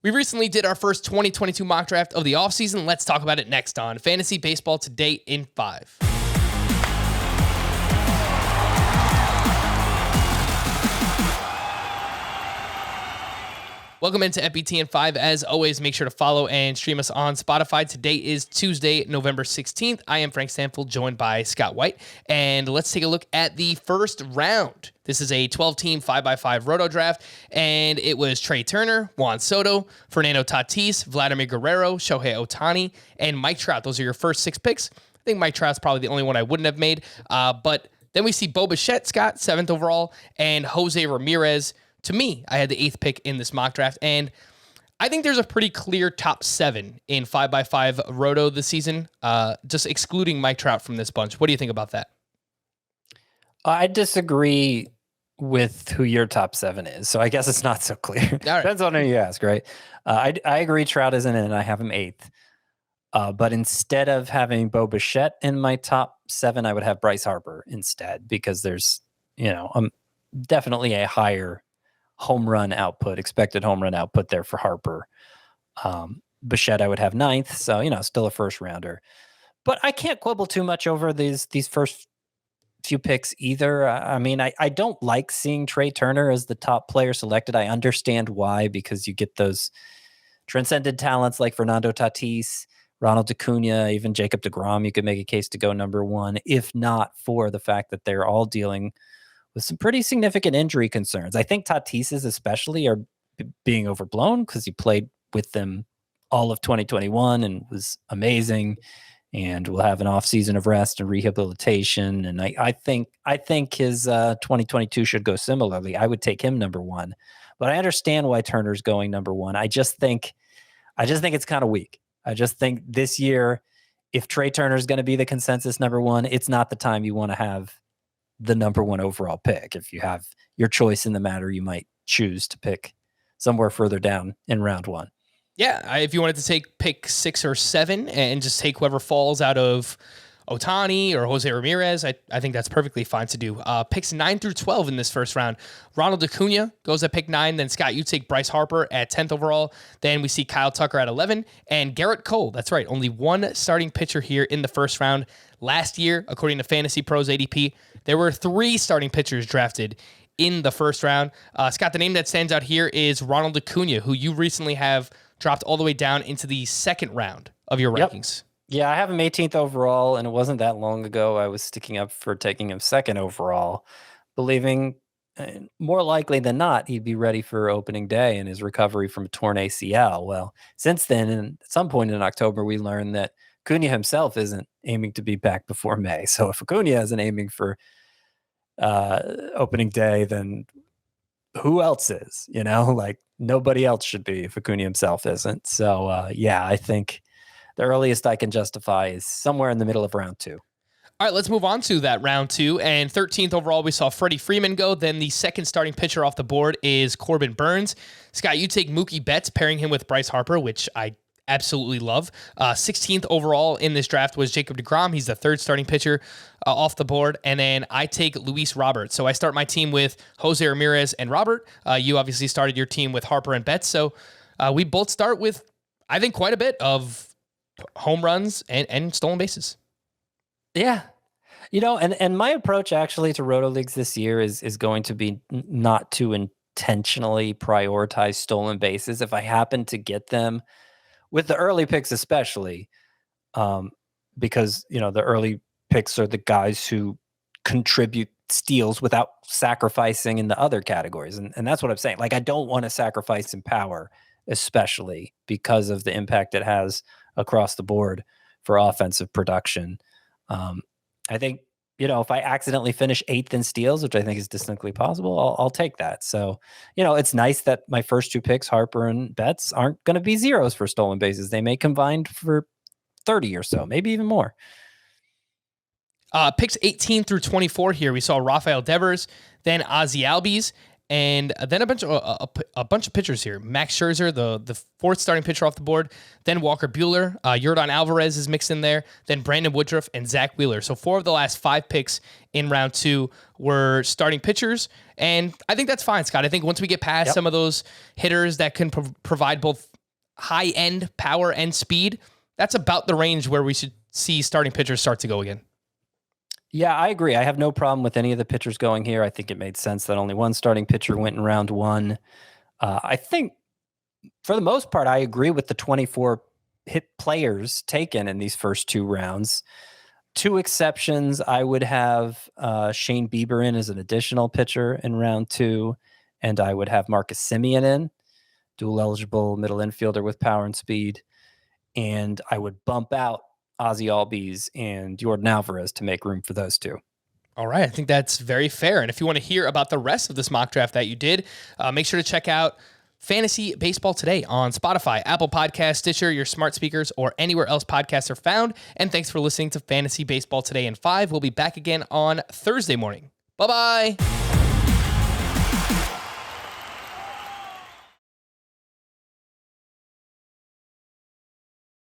We recently did our first 2022 mock draft of the offseason. Let's talk about it next on Fantasy Baseball Today in 5. Welcome into FBT in 5. As always, make sure to follow and stream us on Spotify. Today is Tuesday, November 16th. I am Frank Stanfield, joined by Scott White. And let's take a look at the first round. This is a 12-team 5x5 roto draft, and it was Trey Turner, Juan Soto, Fernando Tatis, Vladimir Guerrero, Shohei Ohtani, and Mike Trout. Those are your first 6 picks. I think Mike Trout's probably the only one I wouldn't have made. But then we see Bo Bichette, Scott, 7th overall, and Jose Ramirez. To me, I had the 8th pick in this mock draft, and I think there's a pretty clear top 7 in 5x5 roto this season, just excluding Mike Trout from this bunch. What do you think about that? I disagree with who your top 7 is, so I guess it's not so clear. Right. Depends on who you ask, right? I agree Trout isn't in, and I have him 8th. But instead of having Bo Bichette in my top 7, I would have Bryce Harper instead, because there's, definitely a higher expected home run output there for Harper. Bichette I would have 9th, so still a first rounder. But I can't quibble too much over these first few picks either. I don't like seeing Trey Turner as the top player selected. I understand why, because you get those transcendent talents like Fernando Tatis, Ronald Acuna, even Jacob deGrom. You could make a case to go number 1, if not for the fact that they're all dealing with some pretty significant injury concerns. I think Tatis's especially are being overblown because he played with them all of 2021 and was amazing, and will have an offseason of rest and rehabilitation. And I think his 2022 should go similarly. I would take him number 1, but I understand why Turner's going number 1. I just think it's kind of weak. I just think this year, if Trey Turner is going to be the consensus number 1, it's not the time you want to have the number 1 overall pick. If you have your choice in the matter, you might choose to pick somewhere further down in round 1. Yeah, if you wanted to take pick 6 or 7 and just take whoever falls out of Ohtani or Jose Ramirez, I think that's perfectly fine to do. Picks 9 through 12 in this first round. Ronald Acuna goes at pick 9. Then, Scott, you take Bryce Harper at 10th overall. Then we see Kyle Tucker at 11. And Garrett Cole, that's right, only one starting pitcher here in the first round. Last year, according to Fantasy Pros ADP, there were 3 starting pitchers drafted in the first round. Scott, the name that stands out here is Ronald Acuna, who you recently have dropped all the way down into the second round of your rankings. Yeah, I have him 18th overall, and it wasn't that long ago I was sticking up for taking him 2nd overall, believing more likely than not he'd be ready for opening day in his recovery from a torn ACL. Well, since then, and at some point in October, we learned that Acuna himself isn't aiming to be back before May. So if Acuna isn't aiming for opening day, then who else is? Nobody else should be if Acuna himself isn't. So, I think the earliest I can justify is somewhere in the middle of round 2. All right, let's move on to that round 2. And 13th overall, we saw Freddie Freeman go. Then the second starting pitcher off the board is Corbin Burns. Scott, you take Mookie Betts, pairing him with Bryce Harper, which I absolutely love. 16th overall in this draft was Jacob deGrom. He's the third starting pitcher off the board. And then I take Luis Robert. So I start my team with Jose Ramirez and Robert. You obviously started your team with Harper and Betts. So we both start with, I think, quite a bit of home runs and stolen bases. Yeah. And my approach actually to Roto Leagues this year is going to be not to intentionally prioritize stolen bases. If I happen to get them, with the early picks especially, because, the early picks are the guys who contribute steals without sacrificing in the other categories. And that's what I'm saying. I don't want to sacrifice in power, especially because of the impact it has across the board for offensive production. I think, if I accidentally finish 8th in steals, which I think is distinctly possible, I'll take that. So, it's nice that my first 2 picks, Harper and Betts, aren't going to be zeros for stolen bases. They may combine for 30 or so, maybe even more. Picks 18 through 24 here, we saw Rafael Devers, then Ozzie Albies, and then a bunch of pitchers here. Max Scherzer, the 4th starting pitcher off the board. Then Walker Buehler, Yordan Alvarez is mixed in there. Then Brandon Woodruff and Zach Wheeler. So 4 of the last 5 picks in round 2 were starting pitchers, and I think that's fine, Scott. I think once we get past some of those hitters that can provide both high-end power and speed, that's about the range where we should see starting pitchers start to go again. Yeah, I agree. I have no problem with any of the pitchers going here. I think it made sense that only one starting pitcher went in round one. I think for the most part, I agree with the 24 hit players taken in these first two rounds. Two exceptions, I would have Shane Bieber in as an additional pitcher in round two, and I would have Marcus Semien in, dual eligible middle infielder with power and speed, and I would bump out Ozzy Albies and Jordan Alvarez to make room for those two. All right, I think that's very fair. And if you want to hear about the rest of this mock draft that you did, make sure to check out Fantasy Baseball Today on Spotify, Apple Podcasts, Stitcher, your smart speakers, or anywhere else podcasts are found. And thanks for listening to Fantasy Baseball Today in 5. We'll be back again on Thursday morning. Bye-bye.